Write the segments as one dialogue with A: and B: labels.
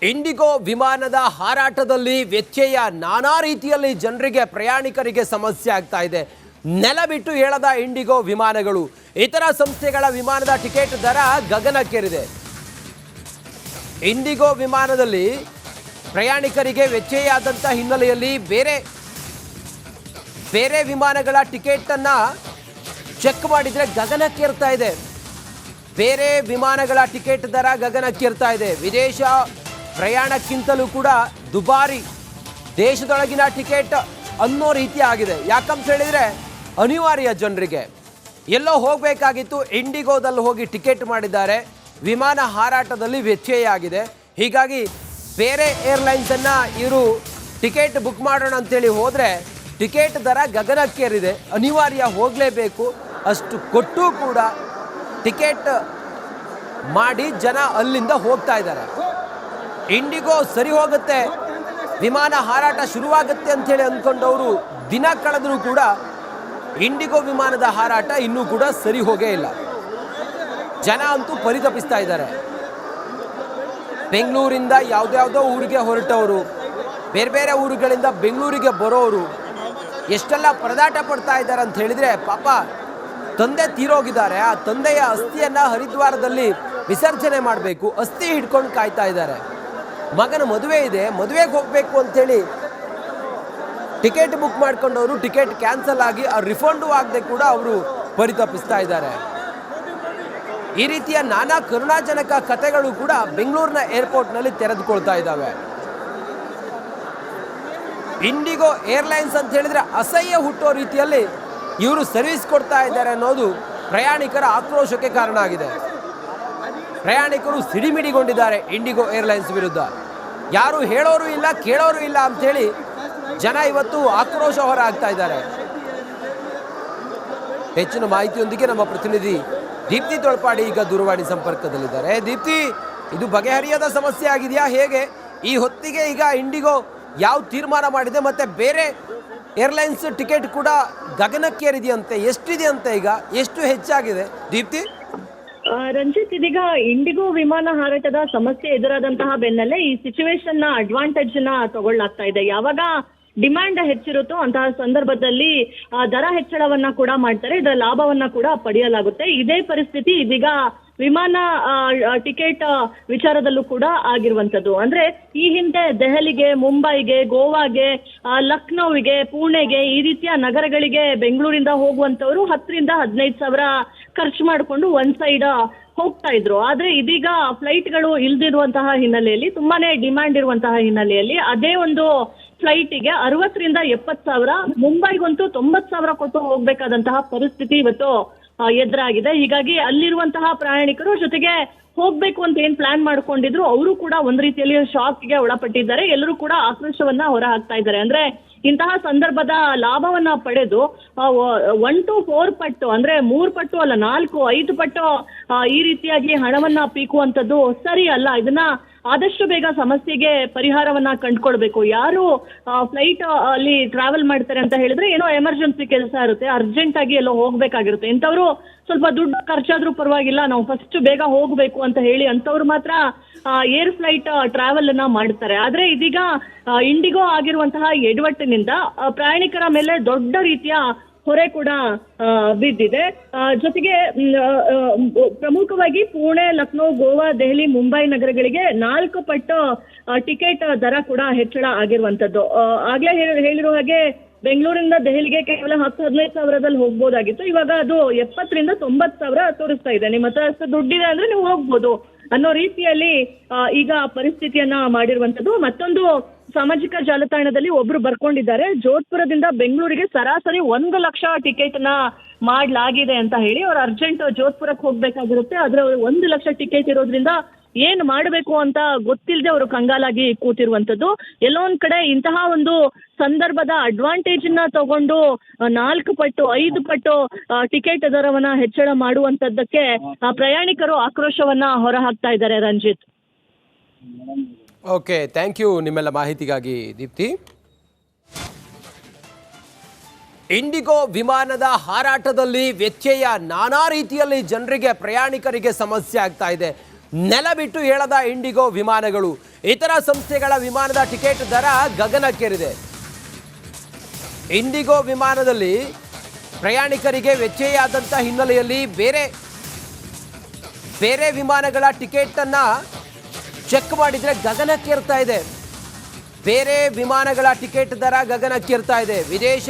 A: IndiGo ವಿಮಾನದ ಹಾರಾಟದಲ್ಲಿ ವ್ಯತ್ಯಯ ನಾನಾ ರೀತಿಯಲ್ಲಿ ಜನರಿಗೆ ಪ್ರಯಾಣಿಕರಿಗೆ ಸಮಸ್ಯೆ ಆಗ್ತಾ ಇದೆ. ನೆಲ ಬಿಟ್ಟು ಏಳದ ಇಂಡಿಗೋ ವಿಮಾನಗಳು, ಇತರ ಸಂಸ್ಥೆಗಳ ವಿಮಾನದ ಟಿಕೆಟ್ ದರ ಗಗನಕ್ಕೇರಿದೆ. ಇಂಡಿಗೋ ವಿಮಾನದಲ್ಲಿ ಪ್ರಯಾಣಿಕರಿಗೆ ವ್ಯತ್ಯಯ ಆದಂಥ ಹಿನ್ನೆಲೆಯಲ್ಲಿ ಬೇರೆ ವಿಮಾನಗಳ ಟಿಕೆಟ್ ಅನ್ನ ಚೆಕ್ ಮಾಡಿದ್ರೆ ಗಗನಕ್ಕೇರ್ತಾ ಇದೆ. ಬೇರೆ ವಿಮಾನಗಳ ಟಿಕೆಟ್ ದರ ಗಗನಕ್ಕೇರ್ತಾ ಇದೆ. ವಿದೇಶ ಪ್ರಯಾಣಕ್ಕಿಂತಲೂ ಕೂಡ ದುಬಾರಿ ದೇಶದೊಳಗಿನ ಟಿಕೆಟ್ ಅನ್ನೋ ರೀತಿ ಆಗಿದೆ. ಯಾಕಂತ ಹೇಳಿದರೆ ಅನಿವಾರ್ಯ, ಜನರಿಗೆ ಎಲ್ಲೋ ಹೋಗಬೇಕಾಗಿತ್ತು, ಇಂಡಿಗೋದಲ್ಲಿ ಹೋಗಿ ಟಿಕೆಟ್ ಮಾಡಿದ್ದಾರೆ. ವಿಮಾನ ಹಾರಾಟದಲ್ಲಿ ವ್ಯತ್ಯಯ ಆಗಿದೆ. ಹೀಗಾಗಿ ಬೇರೆ ಏರ್ಲೈನ್ಸನ್ನು ಇವರು ಟಿಕೆಟ್ ಬುಕ್ ಮಾಡೋಣ ಅಂತೇಳಿ ಹೋದರೆ ಟಿಕೆಟ್ ದರ ಗಗನಕ್ಕೇರಿದೆ. ಅನಿವಾರ್ಯ, ಹೋಗಲೇಬೇಕು. ಅಷ್ಟು ಕೊಟ್ಟು ಕೂಡ ಟಿಕೆಟ್ ಮಾಡಿ ಜನ ಅಲ್ಲಿಂದ ಹೋಗ್ತಾ ಇದ್ದಾರೆ. ಇಂಡಿಗೋ ಸರಿ ಹೋಗುತ್ತೆ, ವಿಮಾನ ಹಾರಾಟ ಶುರುವಾಗುತ್ತೆ ಅಂಥೇಳಿ ಅಂದ್ಕೊಂಡವರು ದಿನ ಕಳೆದರೂ ಕೂಡ ಇಂಡಿಗೋ ವಿಮಾನದ ಹಾರಾಟ ಇನ್ನೂ ಕೂಡ ಸರಿ ಹೋಗೇ ಇಲ್ಲ. ಜನ ಅಂತೂ ಪರಿತಪಿಸ್ತಾ ಇದ್ದಾರೆ. ಬೆಂಗಳೂರಿಂದ ಯಾವುದ್ಯಾವುದೋ ಊರಿಗೆ ಹೊರಟವರು, ಬೇರೆ ಬೇರೆ ಊರುಗಳಿಂದ ಬೆಂಗಳೂರಿಗೆ ಬರೋರು ಎಷ್ಟೆಲ್ಲ ಪರದಾಟ ಪಡ್ತಾ ಇದ್ದಾರೆ ಅಂತ ಹೇಳಿದರೆ, ಪಾಪ ತಂದೆ ತೀರೋಗಿದ್ದಾರೆ. ಆ ತಂದೆಯ ಅಸ್ಥಿಯನ್ನು ಹರಿದ್ವಾರದಲ್ಲಿ ವಿಸರ್ಜನೆ ಮಾಡಬೇಕು, ಅಸ್ಥಿ ಹಿಡ್ಕೊಂಡು ಕಾಯ್ತಾ ಇದ್ದಾರೆ. ಮಗನ ಮದುವೆ ಇದೆ, ಮದುವೆಗೆ ಹೋಗಬೇಕು ಅಂಥೇಳಿ ಟಿಕೆಟ್ ಬುಕ್ ಮಾಡ್ಕೊಂಡವರು ಟಿಕೆಟ್ ಕ್ಯಾನ್ಸಲ್ ಆಗಿ ರಿಫಂಡು ಆಗದೆ ಕೂಡ ಅವರು ಪರಿತಪಿಸ್ತಾ ಇದ್ದಾರೆ. ಈ ರೀತಿಯ ನಾನಾ ಕರುಣಾಜನಕ ಕಥೆಗಳು ಕೂಡ ಬೆಂಗಳೂರಿನ ಏರ್ಪೋರ್ಟ್ನಲ್ಲಿ ತೆರೆದುಕೊಳ್ತಾ ಇದ್ದಾವೆ. ಇಂಡಿಗೋ ಏರ್ಲೈನ್ಸ್ ಅಂತ ಹೇಳಿದ್ರೆ ಅಸಹ್ಯ ಹುಟ್ಟೋ ರೀತಿಯಲ್ಲಿ ಇವರು ಸರ್ವಿಸ್ ಕೊಡ್ತಾ ಇದ್ದಾರೆ ಅನ್ನೋದು ಪ್ರಯಾಣಿಕರ ಆಕ್ರೋಶಕ್ಕೆ ಕಾರಣ ಆಗಿದೆ. ಪ್ರಯಾಣಿಕರು ಸಿಡಿಮಿಡಿಗೊಂಡಿದ್ದಾರೆ ಇಂಡಿಗೋ ಏರ್ಲೈನ್ಸ್ ವಿರುದ್ಧ. ಯಾರು ಹೇಳೋರು ಇಲ್ಲ, ಕೇಳೋರು ಇಲ್ಲ ಅಂಥೇಳಿ ಜನ ಇವತ್ತು ಆಕ್ರೋಶ ಹೊರ ಆಗ್ತಾ ಇದ್ದಾರೆ. ಹೆಚ್ಚಿನ ಮಾಹಿತಿಯೊಂದಿಗೆ ನಮ್ಮ ಪ್ರತಿನಿಧಿ ದೀಪ್ತಿ ತೊಳಪಾಡಿ ಈಗ ದೂರವಾಣಿ ಸಂಪರ್ಕದಲ್ಲಿದ್ದಾರೆ. ದೀಪ್ತಿ, ಇದು ಬಗೆಹರಿಯದ ಸಮಸ್ಯೆ ಆಗಿದೆಯಾ, ಹೇಗೆ ಈ ಹೊತ್ತಿಗೆ ಈಗ ಇಂಡಿಗೋ ಯಾವ ತೀರ್ಮಾನ ಮಾಡಿದೆ? ಮತ್ತೆ ಬೇರೆ ಏರ್ಲೈನ್ಸ್ ಟಿಕೆಟ್ ಕೂಡ ಗಗನಕ್ಕೇರಿದೆಯಂತೆ, ಎಷ್ಟಿದೆಯಂತೆ, ಈಗ ಎಷ್ಟು ಹೆಚ್ಚಾಗಿದೆ ದೀಪ್ತಿ?
B: ರಂಜಿತ್, ಇದೀಗ ಇಂಡಿಗೋ ವಿಮಾನ ಹಾರಾಟದ ಸಮಸ್ಯೆ ಎದುರಾದಂತಹ ಬೆನ್ನಲ್ಲೇ ಈ ಸಿಚುವೇಶನ್ ನ ಅಡ್ವಾಂಟೇಜ್ ನ ತಗೊಳ್ಳಾಗ್ತಾ ಇದೆ. ಯಾವಾಗ ಡಿಮ್ಯಾಂಡ್ ಹೆಚ್ಚಿರುತ್ತೋ ಅಂತಹ ಸಂದರ್ಭದಲ್ಲಿ ದರ ಹೆಚ್ಚಳವನ್ನ ಕೂಡ ಮಾಡ್ತಾರೆ, ಇದರ ಲಾಭವನ್ನ ಕೂಡ ಪಡೆಯಲಾಗುತ್ತೆ. ಇದೇ ಪರಿಸ್ಥಿತಿ ಇದೀಗ ವಿಮಾನ ಟಿಕೆಟ್ ವಿಚಾರದಲ್ಲೂ ಕೂಡ ಆಗಿರುವಂತದ್ದು. ಅಂದ್ರೆ ಈ ಹಿಂದೆ ದೆಹಲಿಗೆ, ಮುಂಬೈಗೆ, ಗೋವಾಗೆ, ಲಕ್ನೋವಿಗೆ, ಪುಣೆಗೆ, ಈ ರೀತಿಯ ನಗರಗಳಿಗೆ ಬೆಂಗಳೂರಿಂದ ಹೋಗುವಂತವರು 10,000 to 15,000 ಖರ್ಚು ಮಾಡಿಕೊಂಡು ಒಂದ್ ಸೈಡ್ ಹೋಗ್ತಾ ಇದ್ರು. ಆದ್ರೆ ಇದೀಗ ಫ್ಲೈಟ್ಗಳು ಇಲ್ದಿರುವಂತಹ ಹಿನ್ನೆಲೆಯಲ್ಲಿ, ತುಂಬಾನೇ ಡಿಮ್ಯಾಂಡ್ ಇರುವಂತಹ ಹಿನ್ನೆಲೆಯಲ್ಲಿ ಅದೇ ಒಂದು ಫ್ಲೈಟಿಗೆ 60,000 to 70,000, ಮುಂಬೈಗಂತೂ 90,000 ಕೊಟ್ಟು ಹೋಗ್ಬೇಕಾದಂತಹ ಪರಿಸ್ಥಿತಿ ಇವತ್ತು ಎದುರಾಗಿದೆ. ಹೀಗಾಗಿ ಅಲ್ಲಿರುವಂತಹ ಪ್ರಯಾಣಿಕರು, ಜೊತೆಗೆ ಹೋಗ್ಬೇಕು ಅಂತ ಏನ್ ಪ್ಲಾನ್ ಮಾಡ್ಕೊಂಡಿದ್ರು ಅವರು ಕೂಡ ಒಂದ್ ರೀತಿಯಲ್ಲಿ ಶಾಕ್ಗೆ ಒಳಪಟ್ಟಿದ್ದಾರೆ. ಎಲ್ಲರೂ ಕೂಡ ಆಕ್ರೋಶವನ್ನ ಹೊರ ಹಾಕ್ತಾ ಇದ್ದಾರೆ. ಅಂದ್ರೆ ಇಂತಹ ಸಂದರ್ಭದ ಲಾಭವನ್ನ ಪಡೆದು 1 to 4 ಪಟ್ಟು, ಅಂದ್ರೆ 3 ಪಟ್ಟು ಅಲ್ಲ, 4, 5 ಪಟ್ಟು ಈ ರೀತಿಯಾಗಿ ಹಣವನ್ನ ಪೀಕುವಂಥದ್ದು ಸರಿ ಅಲ್ಲ. ಇದನ್ನ ಆದಷ್ಟು ಬೇಗ ಸಮಸ್ಯೆಗೆ ಪರಿಹಾರವನ್ನ ಕಂಡುಕೊಳ್ಬೇಕು. ಯಾರು ಫ್ಲೈಟ್ ಅಲ್ಲಿ ಟ್ರಾವೆಲ್ ಮಾಡ್ತಾರೆ ಅಂತ ಹೇಳಿದ್ರೆ ಏನೋ ಎಮರ್ಜೆನ್ಸಿ ಕೆಲಸ ಇರುತ್ತೆ, ಅರ್ಜೆಂಟ್ ಆಗಿ ಎಲ್ಲೋ ಹೋಗ್ಬೇಕಾಗಿರುತ್ತೆ, ಇಂಥವ್ರು ಸ್ವಲ್ಪ ದುಡ್ಡು ಖರ್ಚಾದ್ರೂ ಪರವಾಗಿಲ್ಲ, ನಾವು ಫಸ್ಟ್ ಬೇಗ ಹೋಗ್ಬೇಕು ಅಂತ ಹೇಳಿ ಅಂತವ್ರು ಮಾತ್ರ ಏರ್ ಫ್ಲೈಟ್ ಟ್ರಾವೆಲ್ ಅನ್ನ ಮಾಡ್ತಾರೆ. ಆದ್ರೆ ಇದೀಗ ಇಂಡಿಗೋ ಆಗಿರುವಂತಹ ಎಡವಟ್ಟಿನಿಂದ ಪ್ರಯಾಣಿಕರ ಮೇಲೆ ದೊಡ್ಡ ರೀತಿಯ ಹೊರೆ ಕೂಡ ಬಿದ್ದಿದೆ. ಜೊತೆಗೆ ಪ್ರಮುಖವಾಗಿ ಪುಣೆ, ಲಕ್ನೋ, ಗೋವಾ, ದೆಹಲಿ, ಮುಂಬೈ ನಗರಗಳಿಗೆ 4 ಪಟ್ಟು ಟಿಕೆಟ್ ದರ ಕೂಡ ಹೆಚ್ಚಳ ಆಗಿರುವಂತದ್ದು. ಆಗ್ಲೇ ಹೇಳಿರೋ ಹಾಗೆ ಬೆಂಗಳೂರಿಂದ ದೆಹಲಿಗೆ ಕೇವಲ 10-15 ಸಾವಿರದಲ್ಲಿ ಹೋಗ್ಬೋದಾಗಿತ್ತು, ಇವಾಗ ಅದು 70,000 to 90,000 ತೋರಿಸ್ತಾ ಇದೆ. ನಿಮ್ಮ ಹತ್ರ ಅಷ್ಟು ದುಡ್ಡಿದೆ ಅಂದ್ರೆ ನೀವು ಹೋಗ್ಬೋದು ಅನ್ನೋ ರೀತಿಯಲ್ಲಿ ಈಗ ಪರಿಸ್ಥಿತಿಯನ್ನ ಮಾಡಿರುವಂತದ್ದು. ಮತ್ತೊಂದು ಸಾಮಾಜಿಕ ಜಾಲತಾಣದಲ್ಲಿ ಒಬ್ರು ಬರ್ಕೊಂಡಿದ್ದಾರೆ, ಜೋಧ್ಪುರದಿಂದ ಬೆಂಗಳೂರಿಗೆ ಸರಾಸರಿ 1 ಲಕ್ಷ ಟಿಕೆಟ್ ನ ಮಾಡ್ಲಾಗಿದೆ ಅಂತ ಹೇಳಿ. ಅವ್ರು ಅರ್ಜೆಂಟ್ ಜೋಧ್ಪುರಕ್ಕೆ ಹೋಗ್ಬೇಕಾಗಿರುತ್ತೆ, ಆದ್ರೆ 1 ಲಕ್ಷ ಟಿಕೆಟ್ ಇರೋದ್ರಿಂದ ಏನ್ ಮಾಡಬೇಕು ಅಂತ ಗೊತ್ತಿಲ್ಲದೆ ಅವರು ಕಂಗಾಲಾಗಿ ಕೂತಿರುವಂತದ್ದು. ಎಲ್ಲೋ ಒಂದ್ ಕಡೆ ಇಂತಹ ಒಂದು ಸಂದರ್ಭದ ಅಡ್ವಾಂಟೇಜ್ ನ ತಗೊಂಡು 4 ಪಟ್ಟು 5 ಪಟ್ಟು ಟಿಕೆಟ್ ದರವನ್ನ ಹೆಚ್ಚಳ ಮಾಡುವಂತದ್ದಕ್ಕೆ ಪ್ರಯಾಣಿಕರು ಆಕ್ರೋಶವನ್ನ ಹೊರ ಹಾಕ್ತಾ ಇದ್ದಾರೆ. ರಂಜಿತ್,
A: ಓಕೆ, ಥ್ಯಾಂಕ್ ಯು ನಿಮ್ಮೆಲ್ಲ ಮಾಹಿತಿಗಾಗಿ ದೀಪ್ತಿ. ಇಂಡಿಗೋ ವಿಮಾನದ ಹಾರಾಟದಲ್ಲಿ ವ್ಯತ್ಯಯ ನಾನಾ ರೀತಿಯಲ್ಲಿ ಜನರಿಗೆ ಪ್ರಯಾಣಿಕರಿಗೆ ಸಮಸ್ಯೆ ಆಗ್ತಾ ಇದೆ. ನೆಲ ಬಿಟ್ಟು ಏಳದ ಇಂಡಿಗೋ ವಿಮಾನಗಳು. ಇತರ ಸಂಸ್ಥೆಗಳ ವಿಮಾನದ ಟಿಕೆಟ್ ದರ ಗಗನಕ್ಕೇರಿದೆ. ಇಂಡಿಗೋ ವಿಮಾನದಲ್ಲಿ ಪ್ರಯಾಣಿಕರಿಗೆ ವೆಚ್ಚೆಯಾದಂಥ ಹಿನ್ನೆಲೆಯಲ್ಲಿ ಬೇರೆ ವಿಮಾನಗಳ ಟಿಕೆಟನ್ನು ಚೆಕ್ ಮಾಡಿದರೆ ಗಗನಕ್ಕೇರ್ತಾ ಇದೆ. ಬೇರೆ ವಿಮಾನಗಳ ಟಿಕೆಟ್ ದರ ಗಗನಕ್ಕೇರ್ತಾ ಇದೆ. ವಿದೇಶ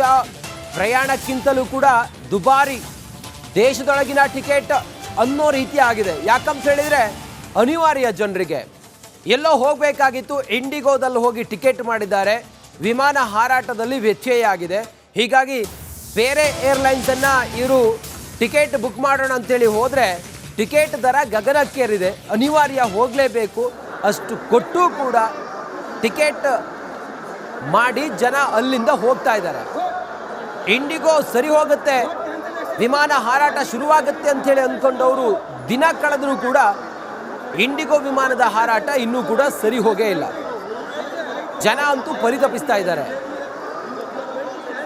A: ಪ್ರಯಾಣಕ್ಕಿಂತಲೂ ಕೂಡ ದುಬಾರಿ ದೇಶದೊಳಗಿನ ಟಿಕೆಟ್ ಅನ್ನೋ ರೀತಿ ಆಗಿದೆ. ಯಾಕಂತ ಹೇಳಿದರೆ ಅನಿವಾರ್ಯ ಜನರಿಗೆ ಎಲ್ಲೋ ಹೋಗಬೇಕಾಗಿತ್ತು, ಇಂಡಿಗೋದಲ್ಲಿ ಹೋಗಿ ಟಿಕೆಟ್ ಮಾಡಿದ್ದಾರೆ. ವಿಮಾನ ಹಾರಾಟದಲ್ಲಿ ವ್ಯತ್ಯಯ ಹೀಗಾಗಿ ಬೇರೆ ಏರ್ಲೈನ್ಸನ್ನು ಇವರು ಟಿಕೆಟ್ ಬುಕ್ ಮಾಡೋಣ ಅಂತೇಳಿ ಹೋದರೆ ಟಿಕೆಟ್ ದರ ಗಗನಕ್ಕೇರಿದೆ. ಅನಿವಾರ್ಯ ಹೋಗಲೇಬೇಕು. ಅಷ್ಟು ಕೊಟ್ಟು ಕೂಡ ಟಿಕೆಟ್ ಮಾಡಿ ಜನ ಅಲ್ಲಿಂದ ಹೋಗ್ತಾ ಇದ್ದಾರೆ. ಇಂಡಿಗೋ ಸರಿ ಹೋಗುತ್ತೆ, ವಿಮಾನ ಹಾರಾಟ ಶುರುವಾಗುತ್ತೆ ಅಂಥೇಳಿ ಅಂದ್ಕೊಂಡವರು ದಿನ ಕಳೆದರೂ ಕೂಡ ಇಂಡಿಗೋ ವಿಮಾನದ ಹಾರಾಟ ಇನ್ನೂ ಕೂಡ ಸರಿ ಹೋಗೇ ಇಲ್ಲ. ಜನ ಅಂತೂ ಪರಿತಪಿಸ್ತಾ ಇದ್ದಾರೆ.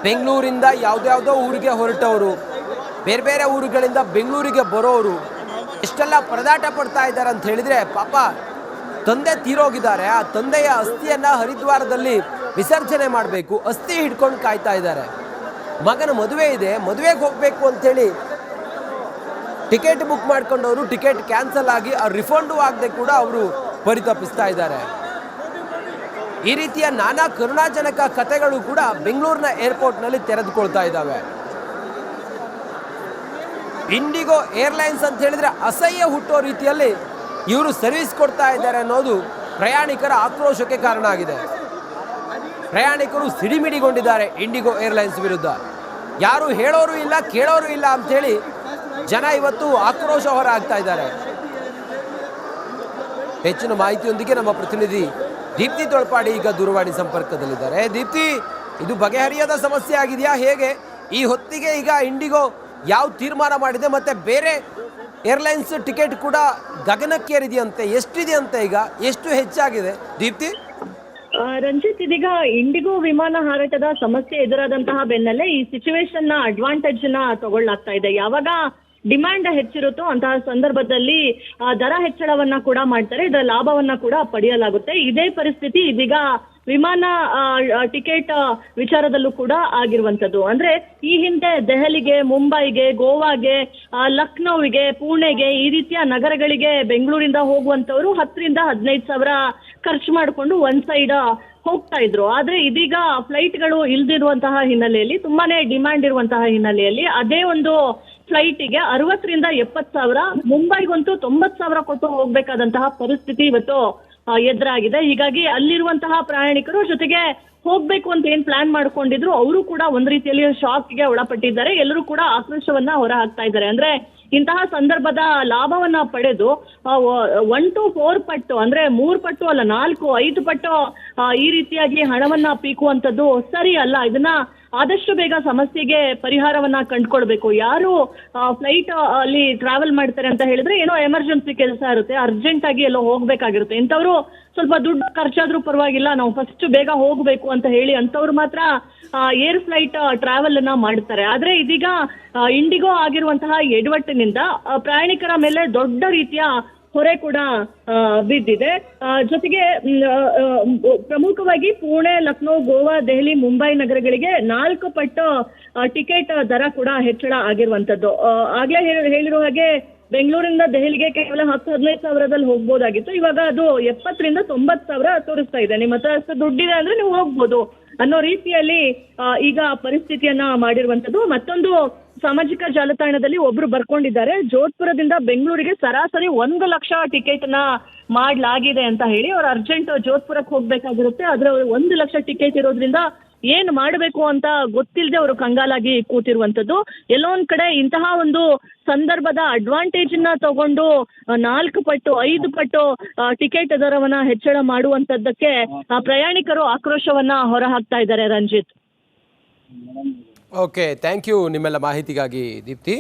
A: ಬೆಂಗಳೂರಿಂದ ಯಾವುದ್ಯಾವುದೋ ಊರಿಗೆ ಹೊರಟವರು, ಬೇರೆ ಬೇರೆ ಊರುಗಳಿಂದ ಬೆಂಗಳೂರಿಗೆ ಬರೋರು ಎಷ್ಟೆಲ್ಲ ಪರದಾಟ ಪಡ್ತಾ ಇದ್ದಾರೆ ಅಂತ ಹೇಳಿದರೆ, ಪಾಪ ತಂದೆ ತೀರೋಗಿದ್ದಾರೆ. ಆ ತಂದೆಯ ಅಸ್ಥಿಯನ್ನು ಹರಿದ್ವಾರದಲ್ಲಿ ವಿಸರ್ಜನೆ ಮಾಡಬೇಕು, ಅಸ್ಥಿ ಹಿಡ್ಕೊಂಡು ಕಾಯ್ತಾ ಇದ್ದಾರೆ. ಮಗನ ಮದುವೆ ಇದೆ, ಮದುವೆಗೆ ಹೋಗಬೇಕು ಅಂಥೇಳಿ ಟಿಕೆಟ್ ಬುಕ್ ಮಾಡ್ಕೊಂಡವರು ಟಿಕೆಟ್ ಕ್ಯಾನ್ಸಲ್ ಆಗಿ ಆ ರಿಫಂಡು ಆಗದೆ ಕೂಡ ಅವರು ಪರಿತಪಿಸ್ತಾ ಇದ್ದಾರೆ. ಈ ರೀತಿಯ ನಾನಾ ಕರುಣಾಜನಕ ಕಥೆಗಳು ಕೂಡ ಬೆಂಗಳೂರಿನ ಏರ್ಪೋರ್ಟ್ನಲ್ಲಿ ತೆರೆದುಕೊಳ್ತಾ ಇದ್ದಾವೆ. ಇಂಡಿಗೋ ಏರ್ಲೈನ್ಸ್ ಅಂತ ಹೇಳಿದರೆ ಅಸಹ್ಯ ಹುಟ್ಟೋ ರೀತಿಯಲ್ಲಿ ಇವರು ಸರ್ವಿಸ್ ಕೊಡ್ತಾ ಇದ್ದಾರೆ ಅನ್ನೋದು ಪ್ರಯಾಣಿಕರ ಆಕ್ರೋಶಕ್ಕೆ ಕಾರಣ ಆಗಿದೆ. ಪ್ರಯಾಣಿಕರು ಸಿಡಿಮಿಡಿಗೊಂಡಿದ್ದಾರೆ ಇಂಡಿಗೋ ಏರ್ಲೈನ್ಸ್ ವಿರುದ್ಧ. ಯಾರು ಹೇಳೋರು ಇಲ್ಲ, ಕೇಳೋರು ಇಲ್ಲ ಅಂಥೇಳಿ ಜನ ಇವತ್ತು ಆಕ್ರೋಶ ಹೊರ ಆಗ್ತಾ ಇದ್ದಾರೆ. ಹೆಚ್ಚಿನ ಮಾಹಿತಿಯೊಂದಿಗೆ ನಮ್ಮ ಪ್ರತಿನಿಧಿ ದೀಪ್ತಿ ತೊಳಪಾಡಿ ಈಗ ದೂರವಾಣಿ ಸಂಪರ್ಕದಲ್ಲಿದ್ದಾರೆ. ದೀಪ್ತಿ, ಇದು ಬಗೆಹರಿಯದ ಸಮಸ್ಯೆ ಆಗಿದೆಯಾ? ಹೇಗೆ ಈ ಹೊತ್ತಿಗೆ ಈಗ ಇಂಡಿಗೋ ಯಾವ ತೀರ್ಮಾನ ಮಾಡಿದೆ, ಮತ್ತೆ ಬೇರೆ ಏರ್ಲೈನ್ಸ್ ಟಿಕೆಟ್ ಕೂಡ ಗಗನಕ್ಕೇರಿದೆಯಂತೆ, ಎಷ್ಟಿದೆಯಂತೆ, ಈಗ ಎಷ್ಟು ಹೆಚ್ಚಾಗಿದೆ ದೀಪ್ತಿ?
B: ರಂಜಿತ್, ಇದೀಗ ಇಂಡಿಗೋ ವಿಮಾನ ಹಾರಾಟದ ಸಮಸ್ಯೆ ಎದುರಾದಂತಹ ಬೆನ್ನಲ್ಲೇ ಈ ಸಿಚುವೇಶನ್ ನ ಅಡ್ವಾಂಟೇಜ್ ನ ತಗೊಳ್ಳಾಗ್ತಾ ಇದೆ. ಯಾವಾಗ ಡಿಮ್ಯಾಂಡ್ ಹೆಚ್ಚಿರುತ್ತೋ ಅಂತಹ ಸಂದರ್ಭದಲ್ಲಿ ದರ ಹೆಚ್ಚಳವನ್ನ ಕೂಡ ಮಾಡ್ತಾರೆ, ಇದರ ಲಾಭವನ್ನ ಕೂಡ ಪಡೆಯಲಾಗುತ್ತೆ. ಇದೇ ಪರಿಸ್ಥಿತಿ ಇದೀಗ ವಿಮಾನ ಟಿಕೆಟ್ ವಿಚಾರದಲ್ಲೂ ಕೂಡ ಆಗಿರುವಂತದ್ದು. ಅಂದ್ರೆ ಈ ಹಿಂದೆ ದೆಹಲಿಗೆ, ಮುಂಬೈಗೆ, ಗೋವಾಗೆ, ಲಕ್ನೋವಿಗೆ, ಪುಣೆಗೆ ಈ ರೀತಿಯ ನಗರಗಳಿಗೆ ಬೆಂಗಳೂರಿಂದ ಹೋಗುವಂತವರು 10,000 ರಿಂದ 15,000 ಖರ್ಚು ಮಾಡಿಕೊಂಡು ಒಂದ್ ಸೈಡ್ ಹೋಗ್ತಾ ಇದ್ರು. ಆದ್ರೆ ಇದೀಗ ಫ್ಲೈಟ್ಗಳು ಇಲ್ದಿರುವಂತಹ ಹಿನ್ನೆಲೆಯಲ್ಲಿ, ತುಂಬಾನೇ ಡಿಮ್ಯಾಂಡ್ ಇರುವಂತಹ ಹಿನ್ನೆಲೆಯಲ್ಲಿ ಅದೇ ಒಂದು ಫ್ಲೈಟಿಗೆ 60,000 ರಿಂದ 70,000, ಮುಂಬೈಗಂತೂ 90,000 ಕೊಟ್ಟು ಹೋಗ್ಬೇಕಾದಂತಹ ಪರಿಸ್ಥಿತಿ ಇವತ್ತು ಎದುರಾಗಿದೆ. ಹೀಗಾಗಿ ಅಲ್ಲಿರುವಂತಹ ಪ್ರಯಾಣಿಕರು, ಜೊತೆಗೆ ಹೋಗ್ಬೇಕು ಅಂತ ಏನ್ ಪ್ಲಾನ್ ಮಾಡ್ಕೊಂಡಿದ್ರು ಅವರು ಕೂಡ ಒಂದ್ ರೀತಿಯಲ್ಲಿ ಶಾಕ್ಗೆ ಒಳಪಟ್ಟಿದ್ದಾರೆ. ಎಲ್ಲರೂ ಕೂಡ ಆಕ್ರೋಶವನ್ನ ಹೊರ ಹಾಕ್ತಾ ಇದ್ದಾರೆ. ಅಂದ್ರೆ ಇಂತಹ ಸಂದರ್ಭದ ಲಾಭವನ್ನ ಪಡೆದು 1 to 4 ಪಟ್ಟು, ಅಂದ್ರೆ 3 ಪಟ್ಟು ಅಲ್ಲ, 4, 5 ಪಟ್ಟು ಈ ರೀತಿಯಾಗಿ ಹಣವನ್ನ ಪೀಕುವಂಥದ್ದು ಸರಿ ಅಲ್ಲ. ಇದನ್ನ ಆದಷ್ಟು ಬೇಗ ಸಮಸ್ಯೆಗೆ ಪರಿಹಾರವನ್ನ ಕಂಡುಕೊಳ್ಬೇಕು. ಯಾರು ಫ್ಲೈಟ್ ಅಲ್ಲಿ ಟ್ರಾವೆಲ್ ಮಾಡ್ತಾರೆ ಅಂತ ಹೇಳಿದ್ರೆ ಏನೋ ಎಮರ್ಜೆನ್ಸಿ ಕೆಲಸ ಇರುತ್ತೆ, ಅರ್ಜೆಂಟ್ ಆಗಿ ಎಲ್ಲೋ ಹೋಗ್ಬೇಕಾಗಿರುತ್ತೆ, ಇಂಥವ್ರು ಸ್ವಲ್ಪ ದುಡ್ಡು ಖರ್ಚಾದ್ರೂ ಪರವಾಗಿಲ್ಲ, ನಾವು ಫಸ್ಟ್ ಬೇಗ ಹೋಗ್ಬೇಕು ಅಂತ ಹೇಳಿ ಅಂತವ್ರು ಮಾತ್ರ ಏರ್ ಫ್ಲೈಟ್ ಟ್ರಾವೆಲ್ ಅನ್ನ ಮಾಡ್ತಾರೆ. ಆದ್ರೆ ಇದೀಗ ಇಂಡಿಗೋ ಆಗಿರುವಂತಹ ಎಡವಟ್ಟಿನಿಂದ ಪ್ರಯಾಣಿಕರ ಮೇಲೆ ದೊಡ್ಡ ರೀತಿಯ ಹೊರೆ ಕೂಡ ಬಿದ್ದಿದೆ. ಜೊತೆಗೆ ಪ್ರಮುಖವಾಗಿ ಪುಣೆ, ಲಕ್ನೋ, ಗೋವಾ, ದೆಹಲಿ, ಮುಂಬೈ ನಗರಗಳಿಗೆ 4 ಪಟ್ಟು ಟಿಕೆಟ್ ದರ ಕೂಡ ಹೆಚ್ಚಳ ಆಗಿರುವಂತದ್ದು. ಆಗ್ಲೇ ಹೇಳಿರೋ ಹಾಗೆ ಬೆಂಗಳೂರಿಂದ ದೆಹಲಿಗೆ ಕೇವಲ 10-15 ಸಾವಿರದಲ್ಲಿ ಹೋಗ್ಬೋದಾಗಿತ್ತು, ಇವಾಗ ಅದು 70,000 ರಿಂದ 90,000 ತೋರಿಸ್ತಾ ಇದೆ. ನಿಮ್ಮ ಹತ್ರ ಅಷ್ಟು ದುಡ್ಡಿದೆ ಅಂದ್ರೆ ನೀವು ಹೋಗ್ಬೋದು ಅನ್ನೋ ರೀತಿಯಲ್ಲಿ ಈಗ ಪರಿಸ್ಥಿತಿಯನ್ನ ಮಾಡಿರುವಂತದ್ದು. ಮತ್ತೊಂದು ಸಾಮಾಜಿಕ ಜಾಲತಾಣದಲ್ಲಿ ಒಬ್ರು ಬರ್ಕೊಂಡಿದ್ದಾರೆ, ಜೋಧ್ಪುರದಿಂದ ಬೆಂಗಳೂರಿಗೆ ಸರಾಸರಿ 1 ಲಕ್ಷ ಟಿಕೆಟ್ ನ ಮಾಡ್ಲಾಗಿದೆ ಅಂತ ಹೇಳಿ. ಅವ್ರು ಅರ್ಜೆಂಟ್ ಜೋಧ್ಪುರಕ್ಕೆ ಹೋಗ್ಬೇಕಾಗಿರುತ್ತೆ, ಆದ್ರೆ 1 ಲಕ್ಷ ಟಿಕೆಟ್ ಇರೋದ್ರಿಂದ ಏನ್ ಮಾಡಬೇಕು ಅಂತ ಗೊತ್ತಿಲ್ಲದೆ ಅವರು ಕಂಗಾಲಾಗಿ ಕೂತಿರುವಂತದ್ದು. ಎಲ್ಲೋ ಒಂದ್ ಕಡೆ ಇಂತಹ ಒಂದು ಸಂದರ್ಭದ ಅಡ್ವಾಂಟೇಜ್ ನ ತಗೊಂಡು 4 ಪಟ್ಟು 5 ಪಟ್ಟು ಟಿಕೆಟ್ ದರವನ್ನ ಹೆಚ್ಚಳ ಮಾಡುವಂತದ್ದಕ್ಕೆ ಪ್ರಯಾಣಿಕರು ಆಕ್ರೋಶವನ್ನ ಹೊರಹಾಕ್ತಾ ಇದ್ದಾರೆ. ರಂಜಿತ್,
A: ಓಕೆ, ಥ್ಯಾಂಕ್ ಯು ನಿಮ್ಮೆಲ್ಲ ಮಾಹಿತಿಗಾಗಿ ದೀಪ್ತಿ.